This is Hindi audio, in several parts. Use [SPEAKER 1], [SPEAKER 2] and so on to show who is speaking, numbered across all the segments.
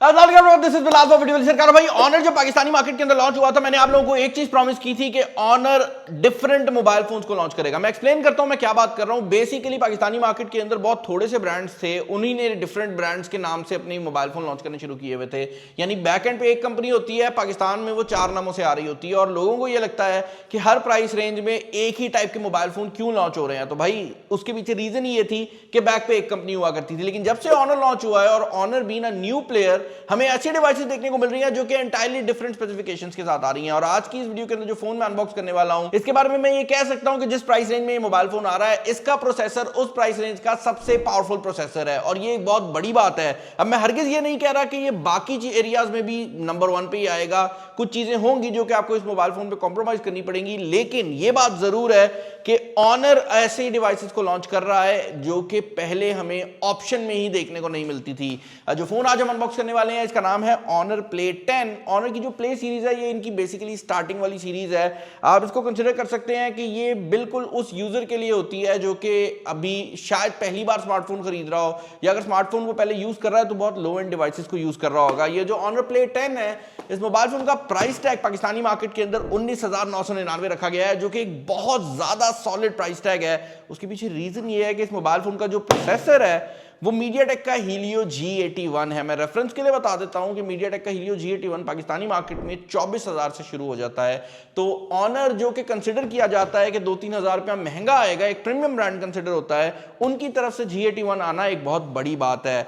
[SPEAKER 1] सरकार भाई ऑनर जो पाकिस्तानी मार्केट के अंदर लॉन्च हुआ था, मैंने आप लोगों को एक चीज प्रॉमिस की थी कि ऑनर डिफरेंट मोबाइल फोन्स को लॉन्च करेगा। मैं एक्सप्लेन करता हूं मैं क्या बात कर रहा हूं। बेसिकली पाकिस्तानी मार्केट के अंदर बहुत थोड़े से ब्रांड्स थे, उन्हीं ने डिफरेंट ब्रांड्स के नाम से अपने मोबाइल फोन लॉन्च करने शुरू किए हुए थे। यानी बैक एंड पे एक कंपनी होती है, पाकिस्तान में वो 4 नामों से आ रही होती है और लोगों को ये लगता है कि हर प्राइस रेंज में एक ही टाइप के मोबाइल फोन क्यों लॉन्च हो रहे हैं। तो भाई उसके पीछे रीजन ये थी कि बैक पे एक कंपनी हुआ करती थी, लेकिन जब से ऑनर लॉन्च हुआ है और Honor being a new player, हमें ऐसी डिवाइसेस देखने को मिल रही हैं जो कि एंटायरली डिफरेंट स्पेसिफिकेशंस के साथ आ रही हैं। और आज की इस वीडियो के अंदर जो फोन मैं अनबॉक्स करने वाला हूं, इसके बारे में मैं ये कह सकता हूं कि जिस प्राइस रेंज में ये मोबाइल फोन आ रहा है, इसका प्रोसेसर उस प्राइस रेंज का सबसे पावरफुल प्रोसेसर है और ये एक बहुत बड़ी बात है। अब मैं हरगिज ये नहीं कह रहा कि ये बाकी एरियाज में भी नंबर 1 पे ही आएगा। कुछ चीजें होंगी जो कि आपको इस मोबाइल फोन पे कॉम्प्रोमाइज करनी पड़ेंगी, लेकिन ये बात जरूर है कि ऑनर ऐसे डिवाइसेस को लॉन्च कर रहा है जो कि पहले हमें ऑप्शन में ही देखने को नहीं मिलती थी। जो फोन आज हम अनबॉक्स करने वाले हैं, इसका नाम है ऑनर प्ले 10। ऑनर की जो प्ले सीरीज है, ये इनकी बेसिकली स्टार्टिंग वाली सीरीज है। आप इसको कंसिडर कर सकते हैं कि ये बिल्कुल उस यूजर के लिए होती है जो कि अभी शायद पहली बार स्मार्टफोन खरीद रहा हो, या अगर स्मार्टफोन को पहले यूज कर रहा है तो बहुत लो एंड डिवाइसेस को यूज कर रहा होगा। ये जो ऑनर प्ले 10 है, इस मोबाइल फोन का प्राइस टैग पाकिस्तानी मार्केट के अंदर 19,999 रखा गया है, जो कि एक बहुत ज्यादा सॉलिड प्राइस टैग है। उसके पीछे रीजन ये है कि इस मोबाइल फोन का जो प्रोसेसर है वो मीडियाटेक का हीलियो G81 है। मैं रेफरेंस के लिए बता देता हूं कि मीडियाटेक का हीलियो G81 पाकिस्तानी मार्केट में 24,000 से शुरू हो जाता है। तो ऑनर जो कि कंसिडर किया जाता है कि 2-3 हज़ार रुपया महंगा आएगा, एक प्रीमियम ब्रांड कंसिडर होता है, उनकी तरफ से G81 आना एक बहुत बड़ी बात है।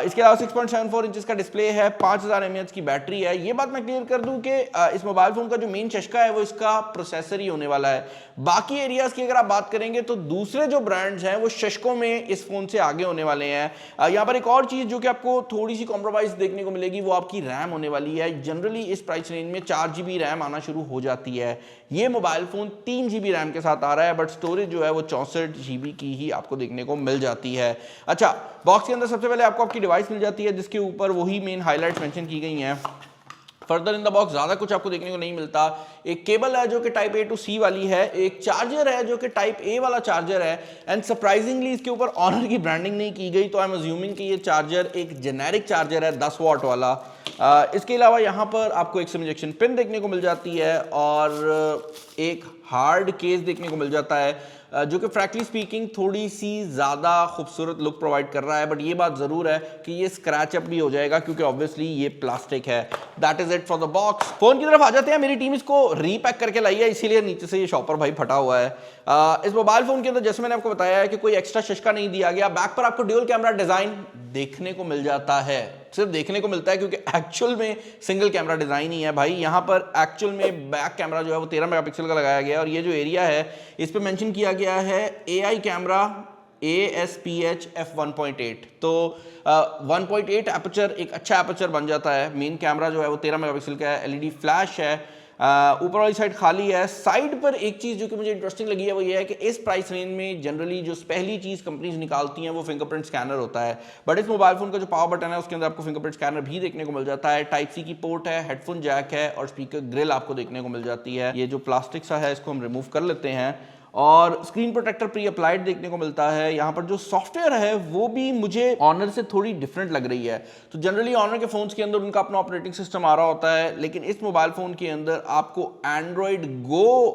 [SPEAKER 1] इसके अलावा 6.74 इंचेस का डिस्प्ले है, 5000 mAh की बैटरी है। ये बात मैं क्लियर कर दूं कि इस मोबाइल फोन का जो मेन चस्का है वो इसका प्रोसेसर ही होने वाला है। बाकी एरियाज की अगर आप बात करेंगे तो दूसरे जो ब्रांड्स हैं वो शशकों में इस फोन से आगे होने वाले हैं। यहां पर एक और चीज जो कि आपको थोड़ी सी कॉम्प्रोमाइज देखने को मिलेगी, वो आपकी रैम होने वाली है। जनरली इस प्राइस रेंज में 4 GB रैम आना शुरू हो जाती है। ये मोबाइल फोन 3 GB रैम के साथ आ रहा है, बट स्टोरेज जो है वो 64 GB की ही आपको देखने को मिल जाती है। अच्छा, बॉक्स के अंदर सबसे पहले आपको आपकी डिवाइस मिल जाती है, जिसके ऊपर वही मेन हाईलाइट्स मेंशन की गई हैं। फर्दर इन द बॉक्स ज्यादा कुछ आपको देखने को नहीं मिलता। एक केबल है जो कि टाइप A to C वाली है, एक चार्जर है जो कि टाइप A वाला चार्जर है, एंड सरप्राइजिंगली इसके ऊपर ऑनर की ब्रांडिंग नहीं की गई, तो आई एम अज्यूमिंग कि ये चार्जर एक जेनेरिक चार्जर है 10 वॉट वाला। इसके अलावा यहाँ पर आपको एक सिम इंजेक्शन पिन देखने को मिल जाती है और एक हार्ड केस देखने को मिल जाता है, जो कि फ्रैंकली स्पीकिंग थोड़ी सी ज़्यादा खूबसूरत लुक प्रोवाइड कर रहा है। बट ये बात ज़रूर है कि ये स्क्रैच अप भी हो जाएगा क्योंकि ऑब्वियसली ये प्लास्टिक है। That is it for the box. Phone की तरफ आ जाते हैं। मेरी टीम इसको रीपैक करके लाई है, इसीलिए नीचे से ये शॉपर भाई फटा हुआ है। इस मोबाइल फोन के अंदर जैसे मैंने आपको बताया है कि कोई एक्स्ट्रा शशका नहीं दिया गया। बैक पर आपको ड्यूल कैमरा डिजाइन देखने को मिल जाता है, सिर्फ देखने को मिलता है क्योंकि एक्चुअल में सिंगल कैमरा डिजाइन ही है भाई। यहां पर एक्चुअल में बैक कैमरा जो है वो 13 मेगापिक्सल का लगाया गया है और ये जो एरिया है इस पे मेंशन किया गया है AI कैमरा ASPH f1.8। तो 1.8 एपर्चर एक अच्छा एपर्चर बन जाता है। मेन कैमरा जो है वो 13 मेगापिक्सल का है, LED फ्लैश है। ऊपर वाली साइड खाली है। साइड पर एक चीज जो कि मुझे इंटरेस्टिंग लगी है वो ये है कि इस प्राइस रेंज में जनरली जो पहली चीज कंपनीज निकालती हैं वो फिंगरप्रिंट स्कैनर होता है, बट इस मोबाइल फोन का जो पावर बटन है उसके अंदर आपको फिंगरप्रिंट स्कैनर भी देखने को मिल जाता है। टाइप C की पोर्ट है, हेडफोन जैक है और स्पीकर ग्रिल आपको देखने को मिल जाती है। ये जो प्लास्टिक सा है इसको हम रिमूव कर लेते हैं और स्क्रीन प्रोटेक्टर प्री अप्लाइड देखने को मिलता है। यहाँ पर जो सॉफ्टवेयर है वो भी मुझे ऑनर से थोड़ी डिफरेंट लग रही है। तो जनरली ऑनर के फोन्स के अंदर उनका अपना ऑपरेटिंग सिस्टम आ रहा होता है, लेकिन इस मोबाइल फोन के अंदर आपको एंड्रॉयड गो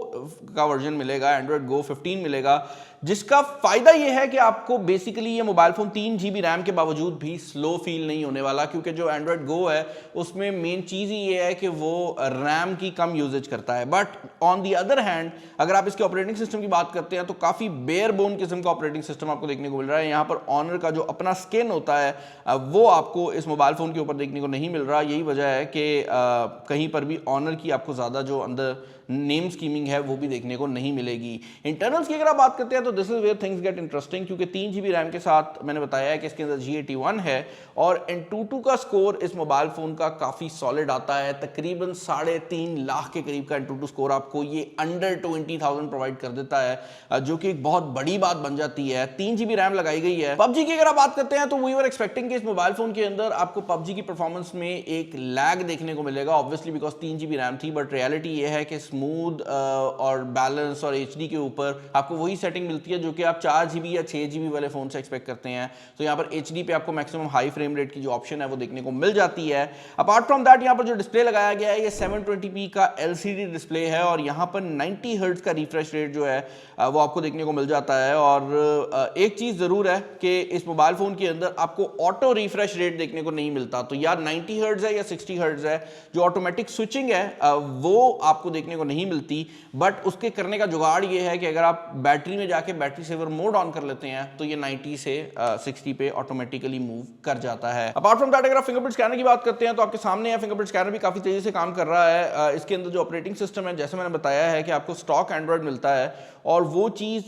[SPEAKER 1] का वर्जन मिलेगा, एंड्रॉयड गो 15 मिलेगा, जिसका फायदा यह है कि आपको बेसिकली ये मोबाइल फोन 3 GB रैम के बावजूद भी स्लो फील नहीं होने वाला, क्योंकि जो एंड्रॉयड गो है उसमें मेन चीज ही ये है कि वो रैम की कम यूजेज करता है। But on the other hand अगर आप इसके ऑपरेटिंग सिस्टम की बात करते हैं तो काफी बेयर बोन किस्म का ऑपरेटिंग सिस्टम आपको देखने को मिल रहा है। यहाँ पर ऑनर का जो अपना स्किन होता है वो आपको इस मोबाइल फोन के ऊपर देखने को नहीं मिल रहा। यही वजह है कि कहीं पर भी ऑनर की आपको ज्यादा जो अंदर नेम स्कीमिंग है वो भी देखने को नहीं मिलेगी। इंटरनल्स की अगर आप बात करते हैं तो this is where things get interesting, क्योंकि 3 GB रैम के साथ मैंने बताया है कि इसके अंदर G81 है और Antutu का स्कोर इस मोबाइल फोन का काफी सॉलिड आता है। तकरीबन 3.5 लाख के करीब का Antutu स्कोर आपको ये अंडर 20,000 प्रोवाइड कर देता है, जो कि एक बहुत बड़ी बात बन जाती है। 3 GB रैम लगाई गई है। PUBG की अगर आप बात करते हैं तो वी वर एक्सपेक्टिंग कि इस मोबाइल फोन के अंदर आपको PUBG की परफॉर्मेंस में एक लैग देखने को मिलेगा, ऑब्वियसली बिकॉज 3 GB रैम थी, बट रियलिटी ये है कि इस स्मूथ और बैलेंस और HD के ऊपर आपको वही सेटिंग मिलती है जो कि आप 4GB या 6GB वाले फ़ोन से एक्सपेक्ट करते हैं। तो यहाँ पर HD पे आपको मैक्सिमम हाई फ्रेम रेट की जो ऑप्शन है वो देखने को मिल जाती है। अपार्ट फ्रॉम दैट यहाँ पर जो डिस्प्ले लगाया गया है ये 720p का LCD डिस्प्ले है और यहाँ पर 90 हर्ट्ज का रिफ्रेश रेट जो है वो आपको देखने को मिल जाता है। और एक चीज़ ज़रूर है कि इस मोबाइल फ़ोन के अंदर आपको ऑटो रिफ्रेश रेट देखने को नहीं मिलता। तो या 90 हर्ट्ज है या 60 हर्ट्ज है, जो ऑटोमेटिक स्विचिंग है वो आपको देखने को नहीं मिलती। बट उसके करने का जुगाड़ ये है कि अगर आप बैटरी में जाके बैटरी सेवर मोड ऑन कर लेते हैं तो ये 90 से 60 पे ऑटोमेटिकली मूव कर जाता है। अपार्ट फ्रॉम दैट अगर आप फिंगरप्रिंट स्कैनर की बात करते हैं तो आपके सामने है, फिंगरप्रिंट स्कैनर भी काफ़ी तेज़ी से काम कर रहा है। इसके अंदर जो ऑपरेटिंग सिस्टम है जैसे मैंने बताया है कि आपको स्टॉक एंड्रॉयड मिलता है और वो चीज़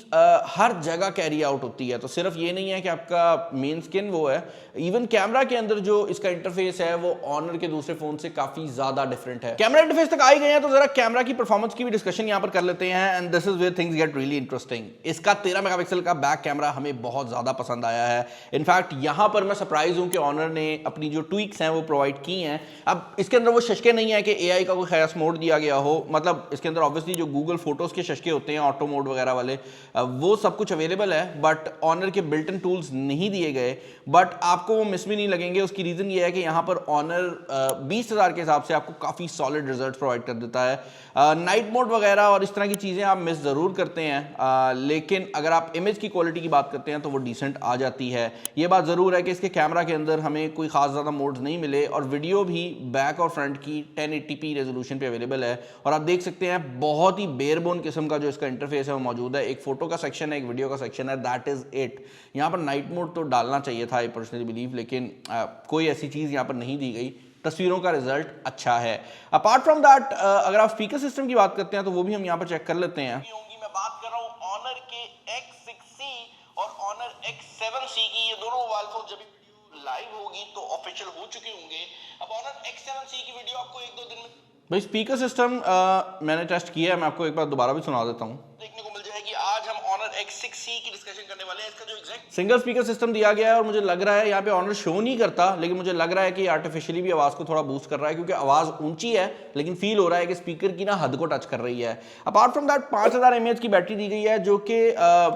[SPEAKER 1] हर जगह कैरी आउट होती है। तो सिर्फ ये नहीं है कि आपका मेन स्किन वो है, इवन कैमरा के अंदर जो इसका इंटरफेस है वो ऑनर के दूसरे फोन से काफी ज्यादा डिफरेंट है। कैमरा इंटरफेस तक आ ही गए हैं तो जरा कैमरा की परफॉर्मेंस की भी डिस्कशन यहां पर कर लेते हैं and this is where things get really interesting. इसका 13 मेगापिक्सल का बैक कैमरा हमें बहुत ज्यादा पसंद आया है। इनफैक्ट यहां पर मैं सरप्राइज हूं कि ऑनर ने अपनी जो ट्वीक्स हैं वो प्रोवाइड की हैं। अब इसके अंदर वो शशके नहीं है कि AI का कोई खास मोड दिया गया हो, मतलब इसके अंदर ऑब्वियसली जो गूगल फोटोज के शशके होते हैं ऑटो मोड वगैरह वाले वो सब कुछ अवेलेबल है, बट ऑनर के बिल्ट इन टूल्स नहीं दिए गए। बट आपको वो मिस भी नहीं लगेंगे। उसकी रीज़न ये है कि यहाँ पर ऑनर 20,000 के हिसाब से आपको काफ़ी सॉलिड रिजल्ट प्रोवाइड कर देता है। नाइट मोड वगैरह और इस तरह की चीज़ें आप मिस ज़रूर करते हैं, लेकिन अगर आप इमेज की क्वालिटी की बात करते हैं तो वो डिसेंट आ जाती है। ये बात ज़रूर है कि इसके कैमरा के अंदर हमें कोई खास ज़्यादा मोड्स नहीं मिले और वीडियो भी बैक और फ्रंट की 1080p रेजोल्यूशन पे अवेलेबल है। और आप देख सकते हैं बहुत ही बेयरबोन किस्म का जो इसका इंटरफेस है वो मौजूद है। एक फोटो का सेक्शन है, एक वीडियो का सेक्शन है, दैट इज इट। यहाँ पर नाइट मोड तो डालना चाहिए था आई पर्सनली बिलीव, लेकिन कोई ऐसी चीज़ यहाँ पर नहीं दी गई। तस्वीरों का रिजल्ट अच्छा है। अपार्ट फ्रॉम दैट अगर आप स्पीकर सिस्टम की बात करते हैं तो वो भी हम यहाँ पर चेक कर लेते हैं। मैं बात कर रहा हूँ ऑनर के X6C और ऑनर X7C की। ये दोनों मोबाइल फोन जब वीडियो लाइव होगी तो ऑफिशियल हो चुके होंगे। अब ऑनर X7C की वीडियो आपको 1-2 दिन में भाई स्पीकर सिस्टम मैंने टेस्ट किया है, मैं आपको एक बार दोबारा भी सुना देता हूँ। देखने को मिल जाएगी। आज हम ऑनर X6C की डिस्कशन करने वाले हैं। इसका जो एग्जैक्ट सिंगल स्पीकर सिस्टम दिया गया है और मुझे लग रहा है यहाँ पे ऑनर शो नहीं करता, लेकिन मुझे लग रहा है कि आर्टिफिशियली भी आवाज़ को थोड़ा बूस्ट कर रहा है क्योंकि आवाज़ ऊंची है लेकिन फील हो रहा है कि स्पीकर की ना हद को टच कर रही है। अपार्ट फ्रॉम दैट 5000 mAh की बैटरी दी गई है जो कि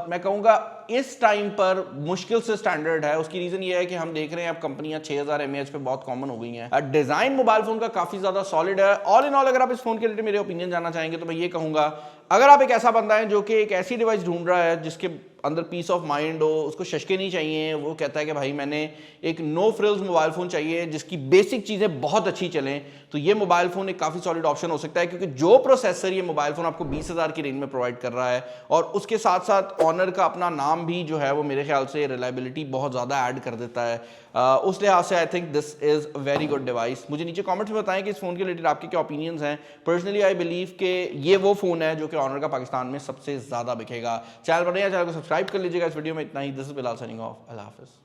[SPEAKER 1] मैं कहूँगा इस टाइम पर मुश्किल से स्टैंडर्ड है। उसकी रीजन ये है कि हम देख रहे हैं अब कंपनियां 6000 mAh पे बहुत कॉमन हो गई हैं। डिजाइन मोबाइल फोन का काफी ज्यादा सॉलिड है। ऑल इन ऑल अगर आप इस फोन के रिलेटेड मेरे ओपिनियन जानना चाहेंगे तो मैं ये कहूंगा, अगर आप एक ऐसा बंदा है जो कि एक ऐसी डिवाइस ढूंढ रहा है जिसके अंदर पीस ऑफ माइंड हो, उसको शशके नहीं चाहिए, वो कहता है कि भाई मैंने एक नो फ्रिल्स मोबाइल फ़ोन चाहिए जिसकी बेसिक चीज़ें बहुत अच्छी चलें, तो ये मोबाइल फ़ोन एक काफ़ी सॉलिड ऑप्शन हो सकता है क्योंकि जो प्रोसेसर ये मोबाइल फ़ोन आपको 20,000 की रेंज में प्रोवाइड कर रहा है और उसके साथ साथ ऑनर का अपना नाम भी जो है वो मेरे ख्याल से रिलायबिलिटी बहुत ज़्यादा ऐड कर देता है। उस लिहाज से I think this is a very good device. मुझे नीचे कमेंट्स में बताएं कि इस फ़ोन के रिलेटेड आपके क्या ओपिनियंस हैं। पर्सनली आई बिलीव कि ये वो फ़ोन है जो कि ऑनर का पाकिस्तान में सबसे ज़्यादा बिकेगा। चैनल पर नया, चैनल को सब्सक्राइब कर लीजिएगा। इस वीडियो में इतना ही। This is Bilal signing off. अल्लाह हाफिज़।